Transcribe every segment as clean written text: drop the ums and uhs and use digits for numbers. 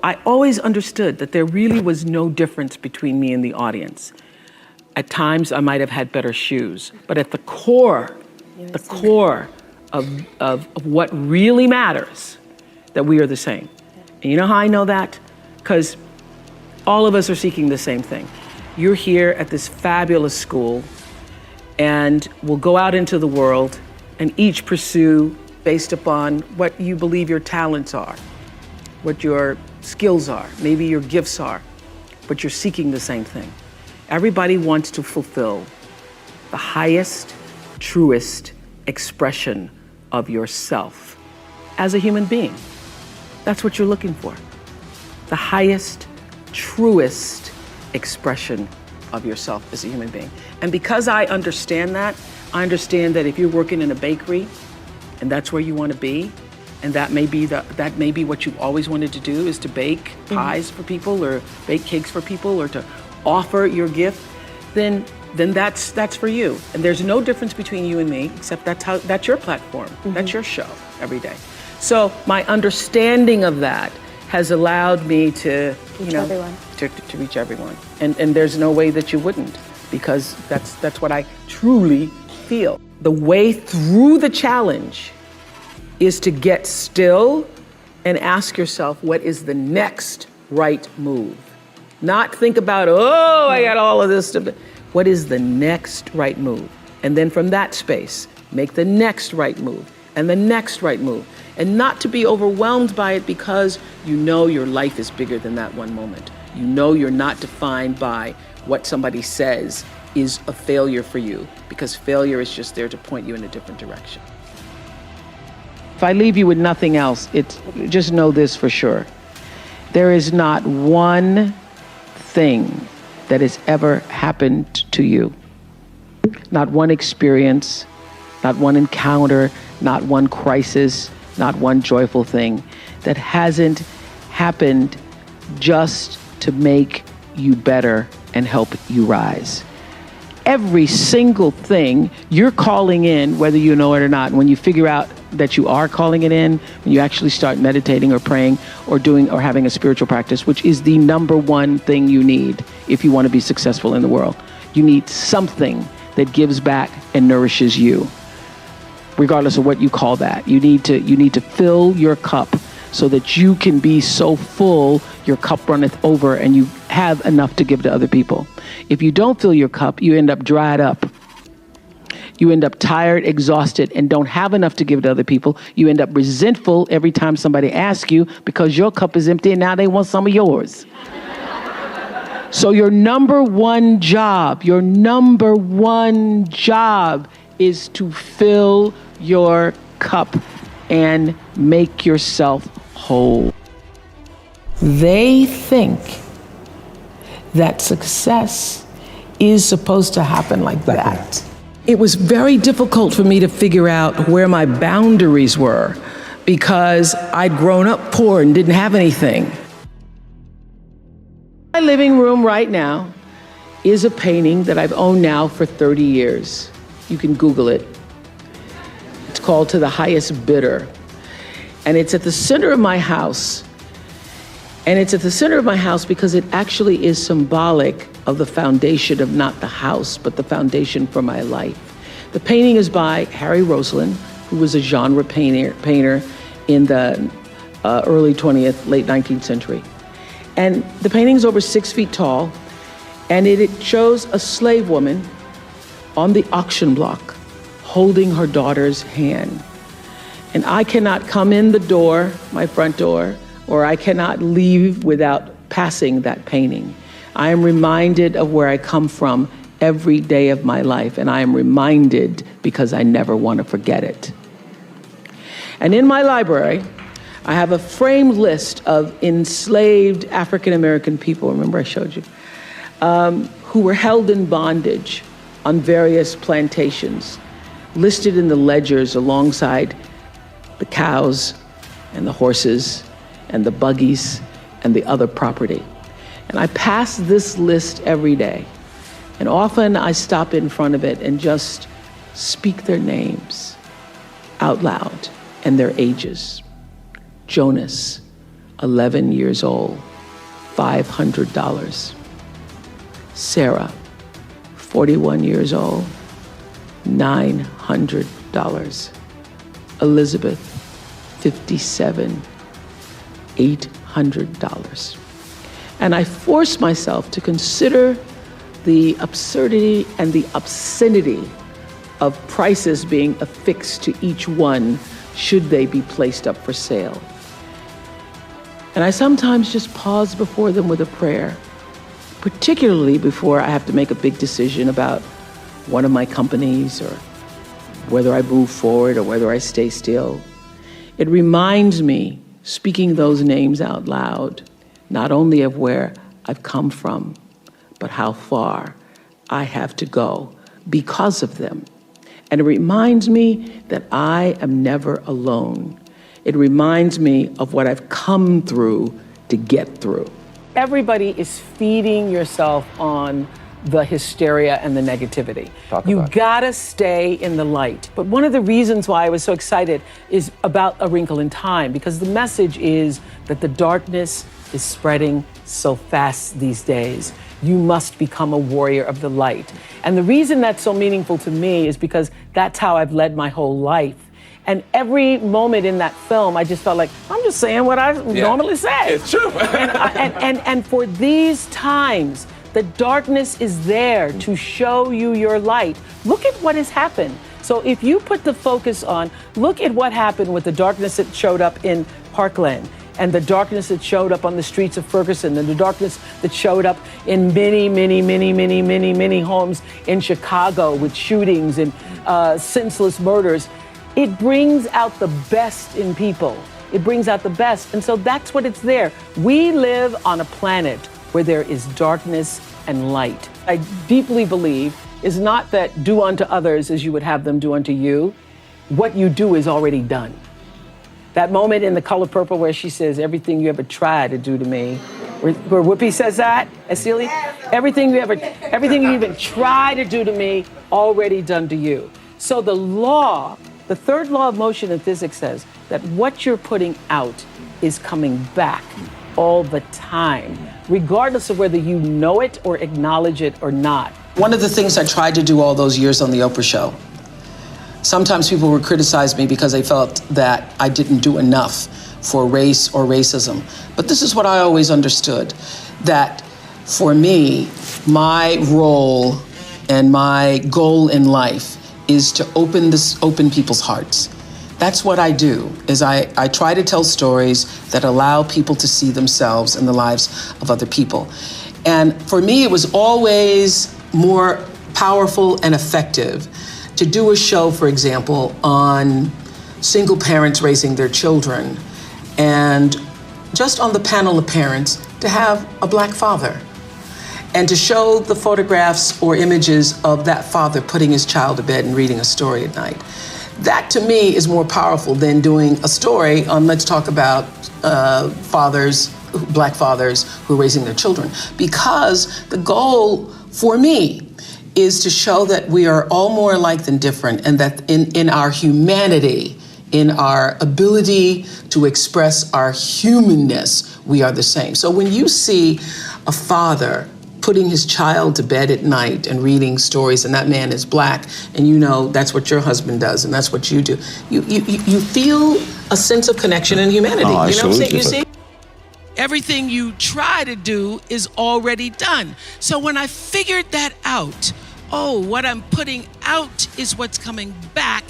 I always understood that there really was no difference between me and the audience. At times, I might have had better shoes, but at the core of what really matters, that we are the same. And you know how I know that? Because all of us are seeking the same thing. You're here at this fabulous school, and we'll go out into the world and each pursue based upon what you believe your talents are, what your skills are, maybe your gifts are, but you're seeking the same thing. Everybody wants to fulfill the highest, truest expression of yourself as a human being. That's what you're looking for. The highest, truest expression of yourself as a human being. And because I understand that if you're working in a bakery and that's where you want to be, and that may be what you always wanted to do, is to bake pies for people or bake cakes for people or to offer your gift, then that's for you. And there's no difference between you and me, except that's your platform. That's your show every day. So my understanding of that has allowed me to reach everyone. And there's no way that you wouldn't, because that's what I truly feel. The way through the challenge is to get still and ask yourself, what is the next right move? Not think about, oh, I got all of this stuff. What is the next right move? And then from that space, make the next right move and the next right move. And not to be overwhelmed by it, because you know your life is bigger than that one moment. You know you're not defined by what somebody says is a failure for you, because failure is just there to point you in a different direction. If I leave you with nothing else, just know this for sure. There is not one thing that has ever happened to you, not one experience, not one encounter, not one crisis, not one joyful thing that hasn't happened just to make you better and help you rise. Every single thing you're calling in, whether you know it or not, and when you figure out that you are calling it in, when you actually start meditating or praying or doing or having a spiritual practice, which is the number one thing you need if you want to be successful in the world. You need something that gives back and nourishes you, regardless of what you call that. You need to fill your cup so that you can be so full your cup runneth over and you have enough to give to other people. If you don't fill your cup, you end up dried up. You end up tired, exhausted, and don't have enough to give to other people. You end up resentful every time somebody asks you, because your cup is empty and now they want some of yours. So your number one job is to fill your cup and make yourself whole. They think that success is supposed to happen like that. It was very difficult for me to figure out where my boundaries were, because I'd grown up poor and didn't have anything. My living room right now is a painting that I've owned now for 30 years. You can Google it. It's called To the Highest Bidder. And it's at the center of my house. And it's at the center of my house because it actually is symbolic of the foundation of not the house, but the foundation for my life. The painting is by Harry Roseland, who was a genre painter in the early 20th, late 19th century. And the painting's over 6 feet tall, and it shows a slave woman on the auction block holding her daughter's hand. And I cannot come in the door, my front door, or I cannot leave without passing that painting. I am reminded of where I come from every day of my life, and I am reminded because I never want to forget it. And in my library, I have a framed list of enslaved African-American people, remember I showed you, who were held in bondage on various plantations, listed in the ledgers alongside the cows and the horses and the buggies and the other property. And I pass this list every day. And often I stop in front of it and just speak their names out loud and their ages. Jonas, 11 years old, $500. Sarah, 41 years old, $900. Elizabeth, 57, $800. And I forced myself to consider the absurdity and the obscenity of prices being affixed to each one should they be placed up for sale. And I sometimes just pause before them with a prayer, particularly before I have to make a big decision about one of my companies or whether I move forward or whether I stay still. It reminds me, speaking those names out loud, not only of where I've come from, but how far I have to go because of them. And it reminds me that I am never alone. It reminds me of what I've come through to get through. Everybody is feeding yourself on the hysteria and the negativity. You gotta stay in the light. But one of the reasons why I was so excited is about A Wrinkle in Time, because the message is that the darkness is spreading so fast these days. You must become a warrior of the light. And the reason that's so meaningful to me is because that's how I've led my whole life. And every moment in that film, I just felt like, I'm just saying what I normally say. It's true. and for these times, the darkness is there to show you your light. Look at what has happened. So if you put the focus on, look at what happened with the darkness that showed up in Parkland, and the darkness that showed up on the streets of Ferguson, and the darkness that showed up in many homes in Chicago with shootings and senseless murders. It brings out the best in people. It brings out the best. And so that's what it's there. We live on a planet where there is darkness and light. I deeply believe is not that do unto others as you would have them do unto you. What you do is already done. That moment in The Color Purple where she says, everything you ever tried to do to me, where Whoopi says that, Celia, everything you even try to do to me, already done to you. So the third law of motion in physics says that what you're putting out is coming back all the time, regardless of whether you know it or acknowledge it or not. One of the things I tried to do all those years on The Oprah Show, sometimes people would criticize me because they felt that I didn't do enough for race or racism. But this is what I always understood, that for me, my role and my goal in life is to open people's hearts. That's what I do, is I try to tell stories that allow people to see themselves in the lives of other people. And for me, it was always more powerful and effective to do a show, for example, on single parents raising their children, and just on the panel of parents, to have a Black father, and to show the photographs or images of that father putting his child to bed and reading a story at night. That, to me, is more powerful than doing a story on, let's talk about Black fathers who are raising their children. Because the goal for me is to show that we are all more alike than different, and that in our humanity, in our ability to express our humanness, we are the same. So when you see a father putting his child to bed at night and reading stories, and that man is Black, and you know that's what your husband does, and that's what you do, you feel a sense of connection and humanity. Oh, you know what I'm saying? You absolutely. see? Everything you try to do is already done. So when I figured that out, what I'm putting out is what's coming back,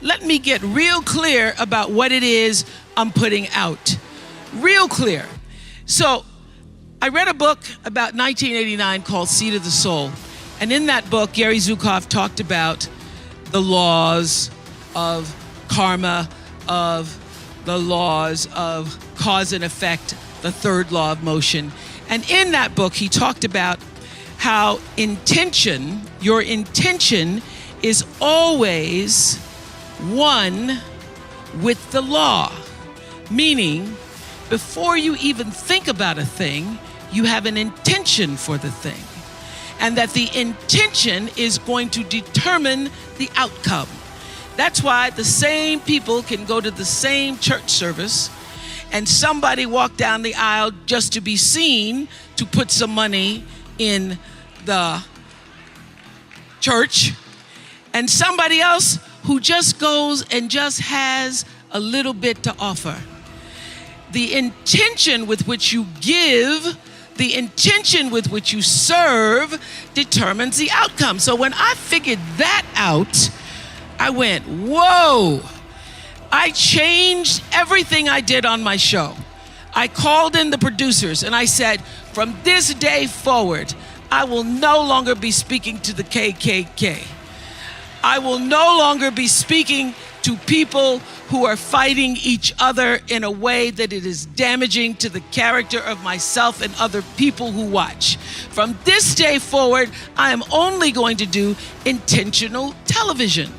let me get real clear about what it is I'm putting out. Real clear. So I read a book about 1989 called Seed of the Soul. And in that book, Gary Zukav talked about the laws of karma, of the laws of cause and effect, the third law of motion. And in that book, he talked about how your intention is always one with the law. Meaning, before you even think about a thing, you have an intention for the thing. And that the intention is going to determine the outcome. That's why the same people can go to the same church service and somebody walked down the aisle just to be seen to put some money in the church, and somebody else who just goes and just has a little bit to offer. The intention with which you give, the intention with which you serve determines the outcome. So when I figured that out, I went, whoa. I changed everything I did on my show. I called in the producers and I said, from this day forward, I will no longer be speaking to the KKK. I will no longer be speaking to people who are fighting each other in a way that it is damaging to the character of myself and other people who watch. From this day forward, I am only going to do intentional television.